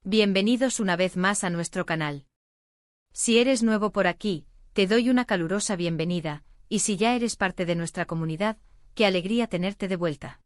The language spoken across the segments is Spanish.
Bienvenidos una vez más a nuestro canal. Si eres nuevo por aquí, te doy una calurosa bienvenida, y si ya eres parte de nuestra comunidad, qué alegría tenerte de vuelta.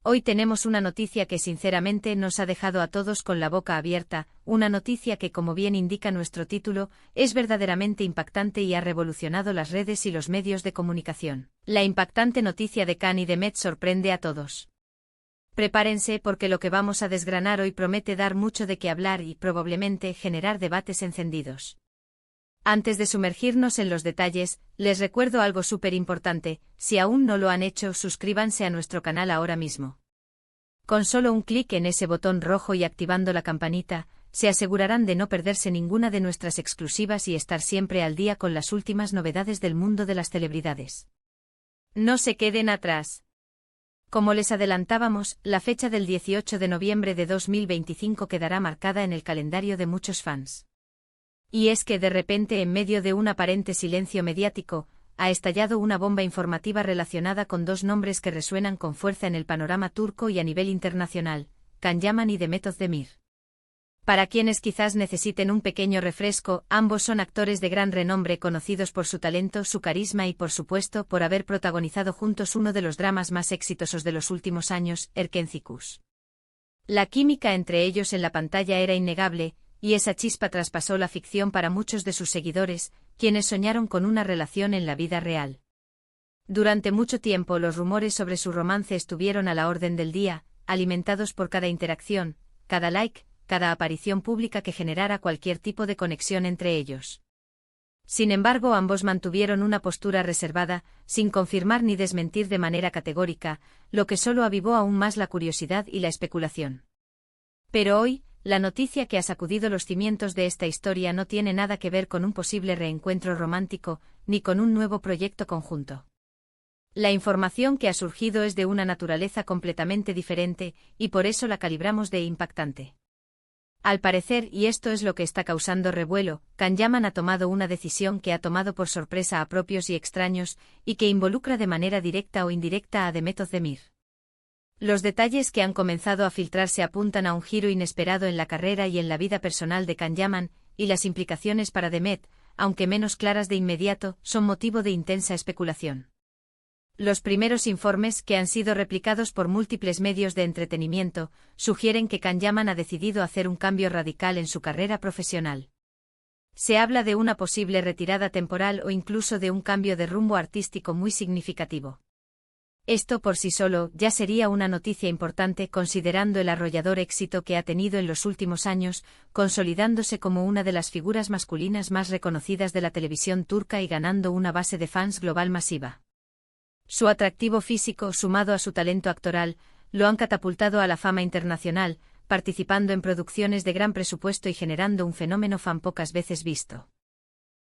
Hoy tenemos una noticia que sinceramente nos ha dejado a todos con la boca abierta, una noticia que, como bien indica nuestro título, es verdaderamente impactante y ha revolucionado las redes y los medios de comunicación. La impactante noticia de Khan y Demet sorprende a todos. Prepárense porque lo que vamos a desgranar hoy promete dar mucho de qué hablar y probablemente generar debates encendidos. Antes de sumergirnos en los detalles, les recuerdo algo súper importante: si aún no lo han hecho, suscríbanse a nuestro canal ahora mismo. Con solo un clic en ese botón rojo y activando la campanita, se asegurarán de no perderse ninguna de nuestras exclusivas y estar siempre al día con las últimas novedades del mundo de las celebridades. No se queden atrás. Como les adelantábamos, la fecha del 18 de noviembre de 2025 quedará marcada en el calendario de muchos fans. Y es que de repente, en medio de un aparente silencio mediático, ha estallado una bomba informativa relacionada con dos nombres que resuenan con fuerza en el panorama turco y a nivel internacional: Can Yaman y Demet Özdemir. Para quienes quizás necesiten un pequeño refresco, ambos son actores de gran renombre conocidos por su talento, su carisma y, por supuesto, por haber protagonizado juntos uno de los dramas más exitosos de los últimos años, Erkenci. La química entre ellos en la pantalla era innegable, y esa chispa traspasó la ficción para muchos de sus seguidores, quienes soñaron con una relación en la vida real. Durante mucho tiempo los rumores sobre su romance estuvieron a la orden del día, alimentados por cada interacción, cada like, cada aparición pública que generara cualquier tipo de conexión entre ellos. Sin embargo, ambos mantuvieron una postura reservada, sin confirmar ni desmentir de manera categórica, lo que solo avivó aún más la curiosidad y la especulación. Pero hoy, la noticia que ha sacudido los cimientos de esta historia no tiene nada que ver con un posible reencuentro romántico, ni con un nuevo proyecto conjunto. La información que ha surgido es de una naturaleza completamente diferente, y por eso la calibramos de impactante. Al parecer, y esto es lo que está causando revuelo, Can Yaman ha tomado una decisión que ha tomado por sorpresa a propios y extraños, y que involucra de manera directa o indirecta a Demet Özdemir. Los detalles que han comenzado a filtrarse apuntan a un giro inesperado en la carrera y en la vida personal de Can Yaman, y las implicaciones para Demet, aunque menos claras de inmediato, son motivo de intensa especulación. Los primeros informes, que han sido replicados por múltiples medios de entretenimiento, sugieren que Can Yaman ha decidido hacer un cambio radical en su carrera profesional. Se habla de una posible retirada temporal o incluso de un cambio de rumbo artístico muy significativo. Esto por sí solo ya sería una noticia importante, considerando el arrollador éxito que ha tenido en los últimos años, consolidándose como una de las figuras masculinas más reconocidas de la televisión turca y ganando una base de fans global masiva. Su atractivo físico, sumado a su talento actoral, lo han catapultado a la fama internacional, participando en producciones de gran presupuesto y generando un fenómeno fan pocas veces visto.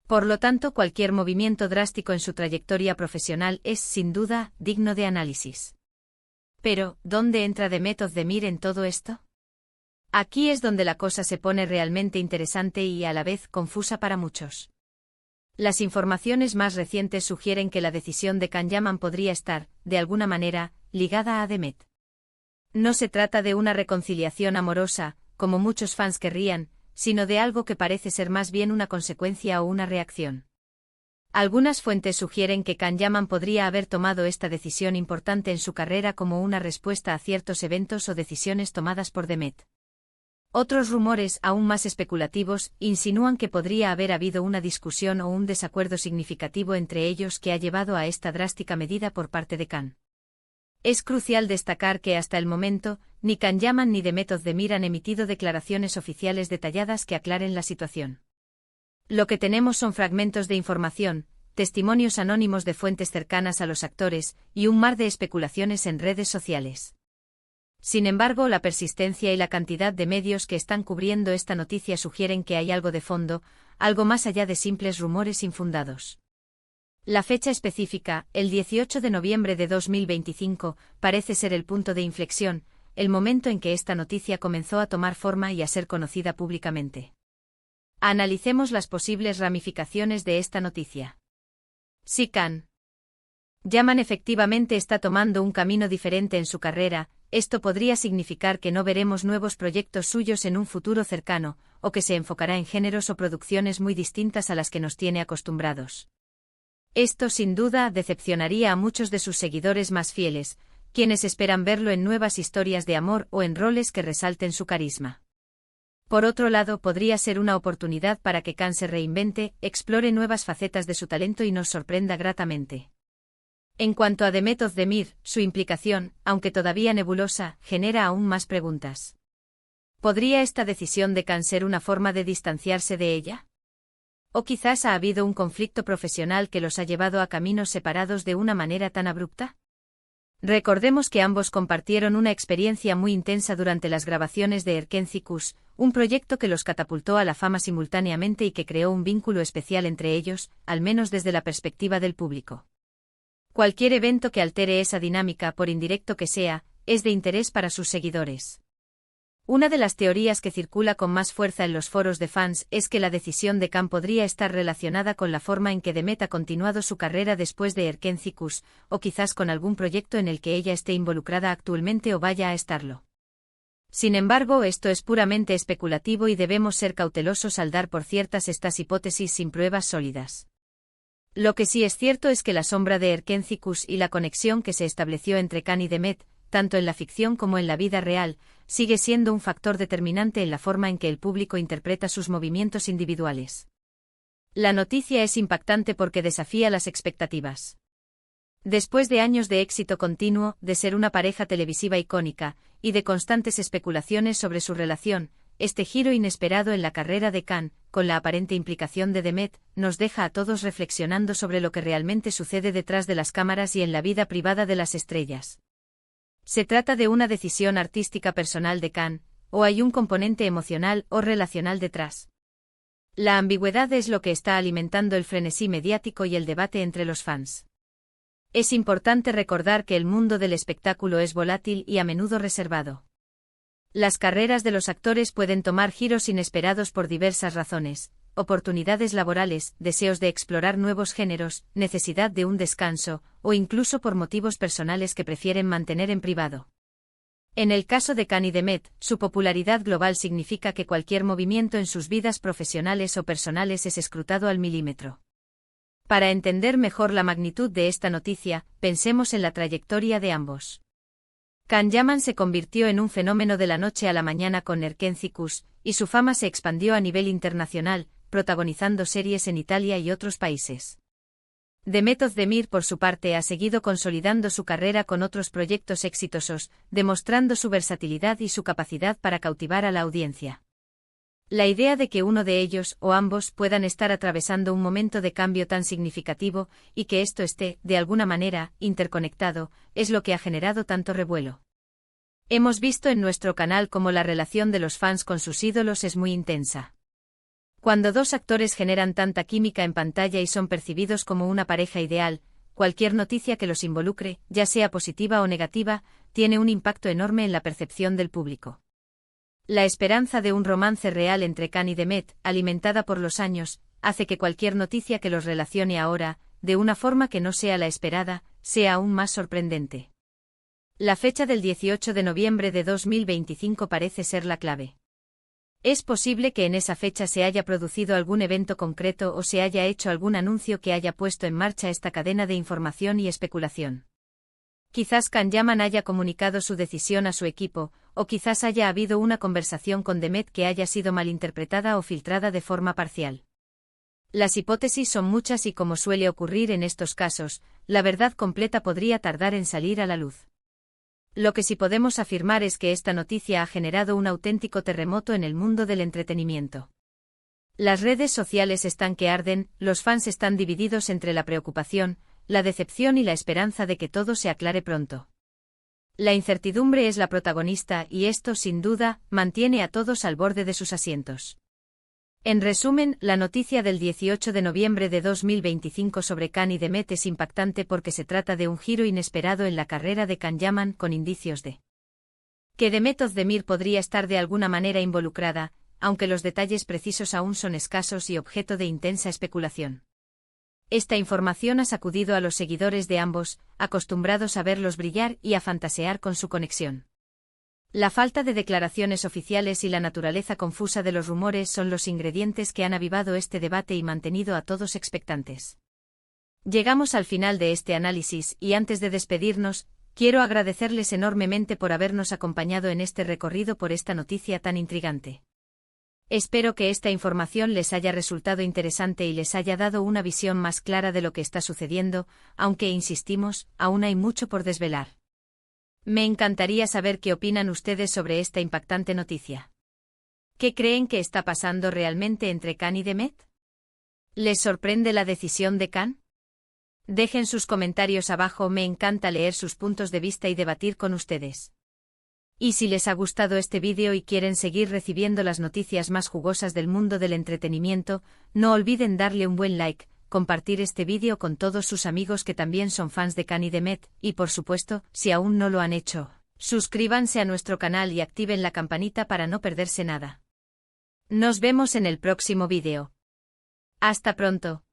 Por lo tanto, cualquier movimiento drástico en su trayectoria profesional es, sin duda, digno de análisis. Pero, ¿dónde entra Demet Özdemir en todo esto? Aquí es donde la cosa se pone realmente interesante y a la vez confusa para muchos. Las informaciones más recientes sugieren que la decisión de Can Yaman podría estar, de alguna manera, ligada a Demet. No se trata de una reconciliación amorosa, como muchos fans querrían, sino de algo que parece ser más bien una consecuencia o una reacción. Algunas fuentes sugieren que Can Yaman podría haber tomado esta decisión importante en su carrera como una respuesta a ciertos eventos o decisiones tomadas por Demet. Otros rumores, aún más especulativos, insinúan que podría haber habido una discusión o un desacuerdo significativo entre ellos que ha llevado a esta drástica medida por parte de Khan. Es crucial destacar que hasta el momento, ni Can Yaman ni Demet Özdemir han emitido declaraciones oficiales detalladas que aclaren la situación. Lo que tenemos son fragmentos de información, testimonios anónimos de fuentes cercanas a los actores, y un mar de especulaciones en redes sociales. Sin embargo, la persistencia y la cantidad de medios que están cubriendo esta noticia sugieren que hay algo de fondo, algo más allá de simples rumores infundados. La fecha específica, el 18 de noviembre de 2025, parece ser el punto de inflexión, el momento en que esta noticia comenzó a tomar forma y a ser conocida públicamente. Analicemos las posibles ramificaciones de esta noticia. Si Can Yaman efectivamente está tomando un camino diferente en su carrera, esto podría significar que no veremos nuevos proyectos suyos en un futuro cercano, o que se enfocará en géneros o producciones muy distintas a las que nos tiene acostumbrados. Esto sin duda decepcionaría a muchos de sus seguidores más fieles, quienes esperan verlo en nuevas historias de amor o en roles que resalten su carisma. Por otro lado, podría ser una oportunidad para que Khan se reinvente, explore nuevas facetas de su talento y nos sorprenda gratamente. En cuanto a Demet Özdemir, su implicación, aunque todavía nebulosa, genera aún más preguntas. ¿Podría esta decisión de Khan ser una forma de distanciarse de ella? ¿O quizás ha habido un conflicto profesional que los ha llevado a caminos separados de una manera tan abrupta? Recordemos que ambos compartieron una experiencia muy intensa durante las grabaciones de Erkenci Kuş, un proyecto que los catapultó a la fama simultáneamente y que creó un vínculo especial entre ellos, al menos desde la perspectiva del público. Cualquier evento que altere esa dinámica, por indirecto que sea, es de interés para sus seguidores. Una de las teorías que circula con más fuerza en los foros de fans es que la decisión de Khan podría estar relacionada con la forma en que Demet ha continuado su carrera después de Erkenci Kuş, o quizás con algún proyecto en el que ella esté involucrada actualmente o vaya a estarlo. Sin embargo, esto es puramente especulativo y debemos ser cautelosos al dar por ciertas estas hipótesis sin pruebas sólidas. Lo que sí es cierto es que la sombra de Erkenci Kuş y la conexión que se estableció entre Khan y Demet, tanto en la ficción como en la vida real, sigue siendo un factor determinante en la forma en que el público interpreta sus movimientos individuales. La noticia es impactante porque desafía las expectativas. Después de años de éxito continuo, de ser una pareja televisiva icónica, y de constantes especulaciones sobre su relación, este giro inesperado en la carrera de Khan, con la aparente implicación de Demet, nos deja a todos reflexionando sobre lo que realmente sucede detrás de las cámaras y en la vida privada de las estrellas. ¿Se trata de una decisión artística personal de Khan, o hay un componente emocional o relacional detrás? La ambigüedad es lo que está alimentando el frenesí mediático y el debate entre los fans. Es importante recordar que el mundo del espectáculo es volátil y a menudo reservado. Las carreras de los actores pueden tomar giros inesperados por diversas razones: oportunidades laborales, deseos de explorar nuevos géneros, necesidad de un descanso, o incluso por motivos personales que prefieren mantener en privado. En el caso de Khan y Demet, su popularidad global significa que cualquier movimiento en sus vidas profesionales o personales es escrutado al milímetro. Para entender mejor la magnitud de esta noticia, pensemos en la trayectoria de ambos. Can Yaman se convirtió en un fenómeno de la noche a la mañana con Erkenci Kuş, y su fama se expandió a nivel internacional, protagonizando series en Italia y otros países. Demet Özdemir, por su parte, ha seguido consolidando su carrera con otros proyectos exitosos, demostrando su versatilidad y su capacidad para cautivar a la audiencia. La idea de que uno de ellos, o ambos, puedan estar atravesando un momento de cambio tan significativo, y que esto esté, de alguna manera, interconectado, es lo que ha generado tanto revuelo. Hemos visto en nuestro canal cómo la relación de los fans con sus ídolos es muy intensa. Cuando dos actores generan tanta química en pantalla y son percibidos como una pareja ideal, cualquier noticia que los involucre, ya sea positiva o negativa, tiene un impacto enorme en la percepción del público. La esperanza de un romance real entre Khan y Demet, alimentada por los años, hace que cualquier noticia que los relacione ahora, de una forma que no sea la esperada, sea aún más sorprendente. La fecha del 18 de noviembre de 2025 parece ser la clave. Es posible que en esa fecha se haya producido algún evento concreto o se haya hecho algún anuncio que haya puesto en marcha esta cadena de información y especulación. Quizás Can Yaman haya comunicado su decisión a su equipo, o quizás haya habido una conversación con Demet que haya sido malinterpretada o filtrada de forma parcial. Las hipótesis son muchas y, como suele ocurrir en estos casos, la verdad completa podría tardar en salir a la luz. Lo que sí podemos afirmar es que esta noticia ha generado un auténtico terremoto en el mundo del entretenimiento. Las redes sociales están que arden, los fans están divididos entre la preocupación, la decepción y la esperanza de que todo se aclare pronto. La incertidumbre es la protagonista y esto, sin duda, mantiene a todos al borde de sus asientos. En resumen, la noticia del 18 de noviembre de 2025 sobre Khan y Demet es impactante porque se trata de un giro inesperado en la carrera de Can Yaman, con indicios de que Demet Özdemir podría estar de alguna manera involucrada, aunque los detalles precisos aún son escasos y objeto de intensa especulación. Esta información ha sacudido a los seguidores de ambos, acostumbrados a verlos brillar y a fantasear con su conexión. La falta de declaraciones oficiales y la naturaleza confusa de los rumores son los ingredientes que han avivado este debate y mantenido a todos expectantes. Llegamos al final de este análisis y antes de despedirnos, quiero agradecerles enormemente por habernos acompañado en este recorrido por esta noticia tan intrigante. Espero que esta información les haya resultado interesante y les haya dado una visión más clara de lo que está sucediendo, aunque insistimos, aún hay mucho por desvelar. Me encantaría saber qué opinan ustedes sobre esta impactante noticia. ¿Qué creen que está pasando realmente entre Khan y Demet? ¿Les sorprende la decisión de Khan? Dejen sus comentarios abajo, me encanta leer sus puntos de vista y debatir con ustedes. Y si les ha gustado este vídeo y quieren seguir recibiendo las noticias más jugosas del mundo del entretenimiento, no olviden darle un buen like, compartir este vídeo con todos sus amigos que también son fans de Khan y Demet, y por supuesto, si aún no lo han hecho, suscríbanse a nuestro canal y activen la campanita para no perderse nada. Nos vemos en el próximo vídeo. Hasta pronto.